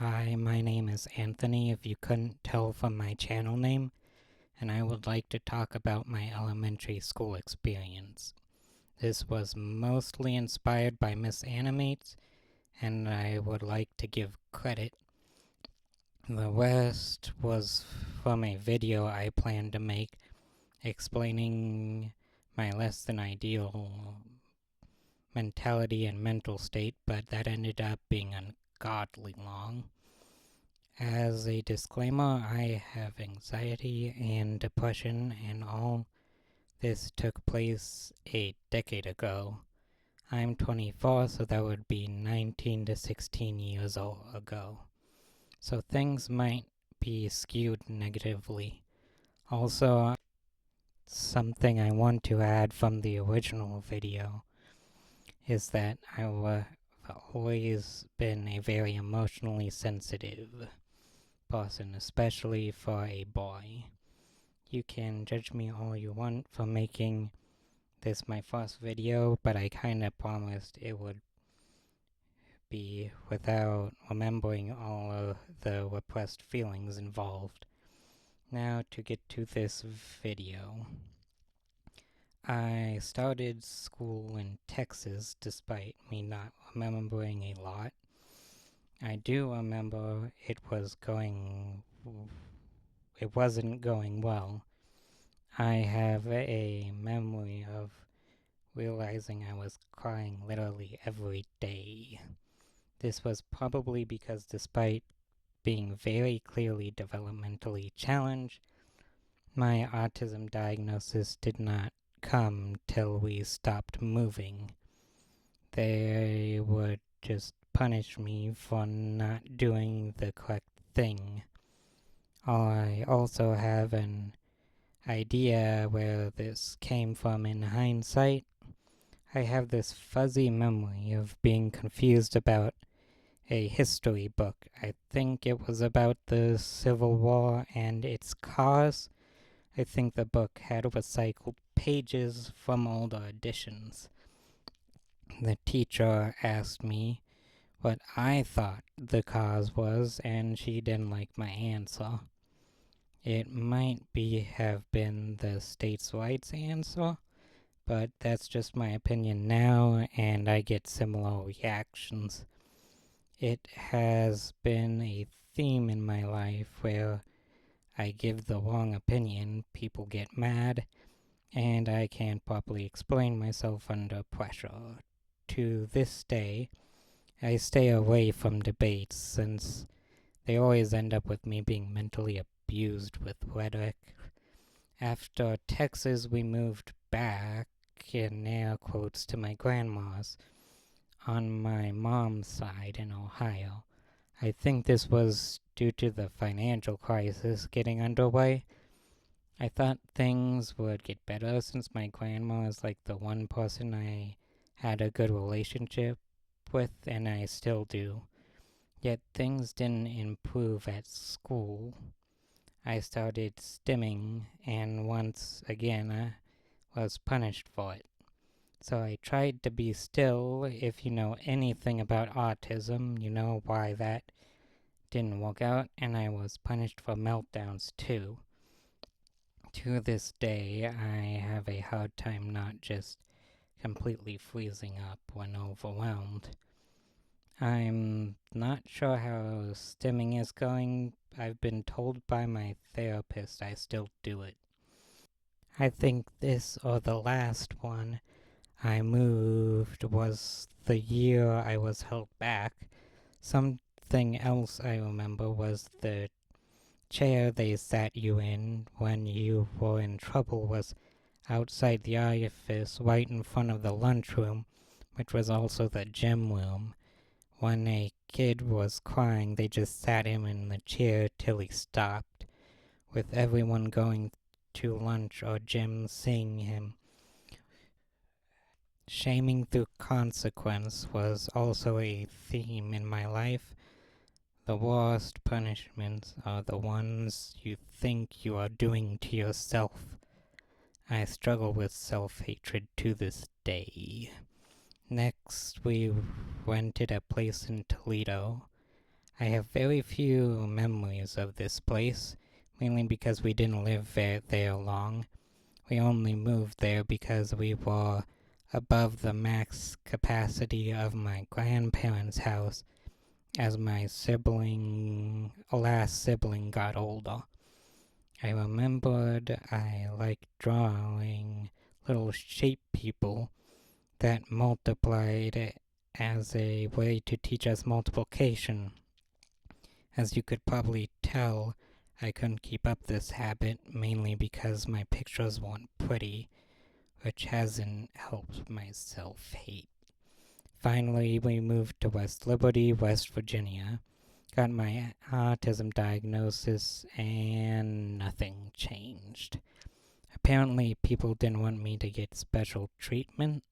Hi, my name is Anthony, if you couldn't tell from my channel name, and I would like to talk about my elementary school experience. This was mostly inspired by Miss Animates, and I would like to give credit. The rest was from a video I planned to make explaining my less than ideal mentality and mental state, but that ended up being ungodly long. As a disclaimer, I have anxiety and depression, and all this took place a decade ago. I'm 24, so that would be 19 to 16 years ago. So things might be skewed negatively. Also, something I want to add from the original video is that I've always been a very emotionally sensitive person, especially for a boy. You can judge me all you want for making this my first video, but I kinda promised it would be without remembering all of the repressed feelings involved. Now to get to this video. I started school in Texas despite me not remembering a lot. I do remember it wasn't going well. I have a memory of realizing I was crying literally every day. This was probably because despite being very clearly developmentally challenged, my autism diagnosis did not come till we stopped moving. They would just punish me for not doing the correct thing. I also have an idea where this came from in hindsight. I have this fuzzy memory of being confused about a history book. I think it was about the Civil War and its cause. I think the book had recycled pages from older editions. The teacher asked me what I thought the cause was, and she didn't like my answer. It might have been the states' rights answer, but that's just my opinion now, and I get similar reactions. It has been a theme in my life where I give the wrong opinion, people get mad, and I can't properly explain myself under pressure. To this day, I stay away from debates since they always end up with me being mentally abused with rhetoric. After Texas, we moved back, in air quotes, to my grandma's on my mom's side in Ohio. I think this was due to the financial crisis getting underway. I thought things would get better since my grandma is like the one person I had a good relationship with, and I still do. Yet things didn't improve at school. I started stimming, and once again I was punished for it. So I tried to be still. If you know anything about autism, you know why that didn't work out, and I was punished for meltdowns too. To this day, I have a hard time not just completely freezing up when overwhelmed. I'm not sure how stimming is going. I've been told by my therapist I still do it. I think this or the last one I moved was the year I was held back. Something else I remember was the chair they sat you in when you were in trouble was outside the office right in front of the lunchroom, which was also the gym room. When a kid was crying, they just sat him in the chair till he stopped, with everyone going to lunch or gym seeing him. Shaming through consequence was also a theme in my life. The worst punishments are the ones you think you are doing to yourself. I struggle with self-hatred to this day. Next, we rented a place in Toledo. I have very few memories of this place, mainly because we didn't live there long. We only moved there because we were above the max capacity of my grandparents' house as my last sibling got older. I remembered I liked drawing little shape people that multiplied as a way to teach us multiplication. As you could probably tell, I couldn't keep up this habit mainly because my pictures weren't pretty, which hasn't helped my self hate. Finally, we moved to West Liberty, West Virginia, got my autism diagnosis, and nothing changed. Apparently, people didn't want me to get special treatment.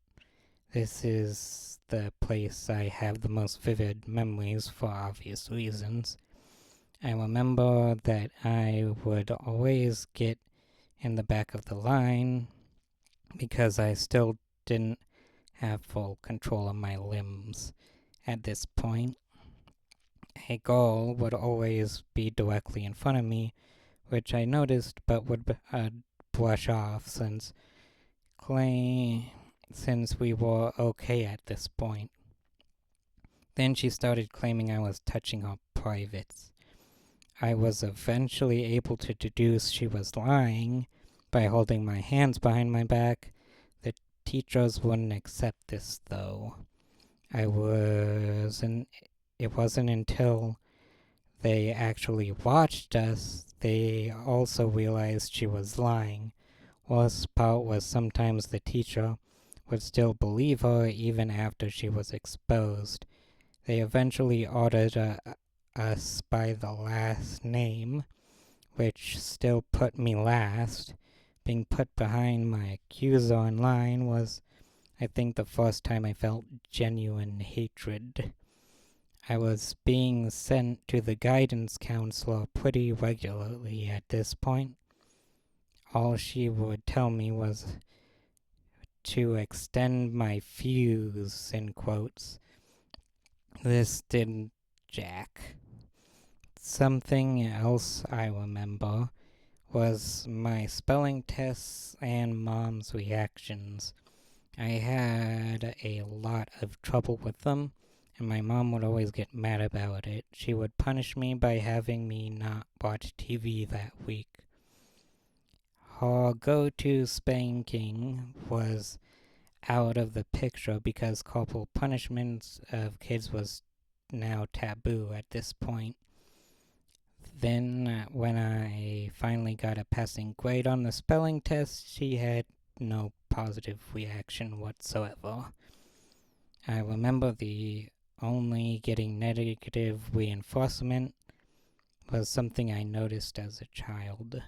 This is the place I have the most vivid memories for obvious reasons. I remember that I would always get in the back of the line because I still didn't have full control of my limbs at this point. A girl would always be directly in front of me, which I noticed but would brush off since we were okay at this point. Then she started claiming I was touching her privates. I was eventually able to deduce she was lying by holding my hands behind my back. The teachers wouldn't accept this though. It wasn't until they actually watched us they also realized she was lying. Worst part was sometimes the teacher would still believe her even after she was exposed. They eventually ordered us by the last name, which still put me last. Being put behind my accuser in line was, I think, the first time I felt genuine hatred. I was being sent to the guidance counselor pretty regularly at this point. All she would tell me was to extend my fuse, in quotes. This didn't jack. Something else I remember was my spelling tests and mom's reactions. I had a lot of trouble with them, and my mom would always get mad about it. She would punish me by having me not watch TV that week. Her go-to spanking was out of the picture because corporal punishments of kids was now taboo at this point. Then, when I finally got a passing grade on the spelling test, she had no positive reaction whatsoever. I remember the only getting negative reinforcement was something I noticed as a child.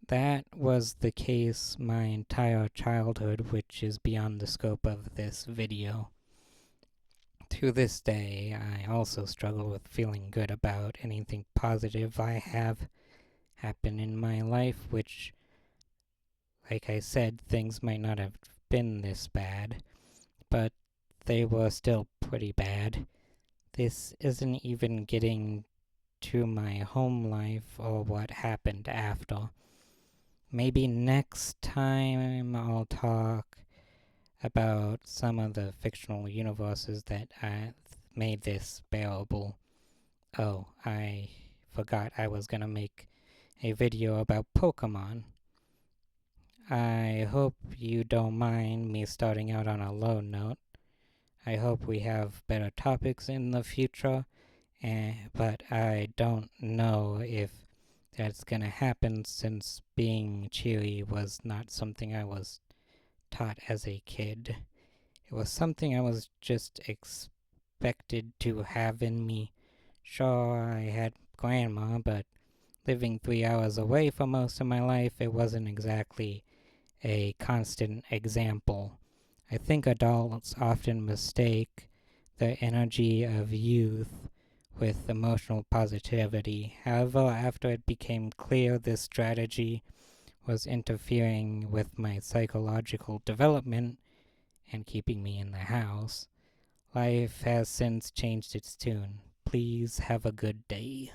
That was the case my entire childhood, which is beyond the scope of this video. To this day, I also struggle with feeling good about anything positive I have happen in my life, which, like I said, things might not have been this bad, but they were still pretty bad. This isn't even getting to my home life or what happened after. Maybe next time I'll talk about some of the fictional universes that made this bearable. Oh, I forgot I was gonna make a video about Pokemon. I hope you don't mind me starting out on a low note. I hope we have better topics in the future, but I don't know if that's gonna happen since being cheery was not something I was taught as a kid. It was something I was just expected to have in me. Sure, I had grandma, but living 3 hours away for most of my life, it wasn't exactly a constant example. I think adults often mistake the energy of youth with emotional positivity. However, after it became clear this strategy was interfering with my psychological development and keeping me in the house, life has since changed its tune. Please have a good day.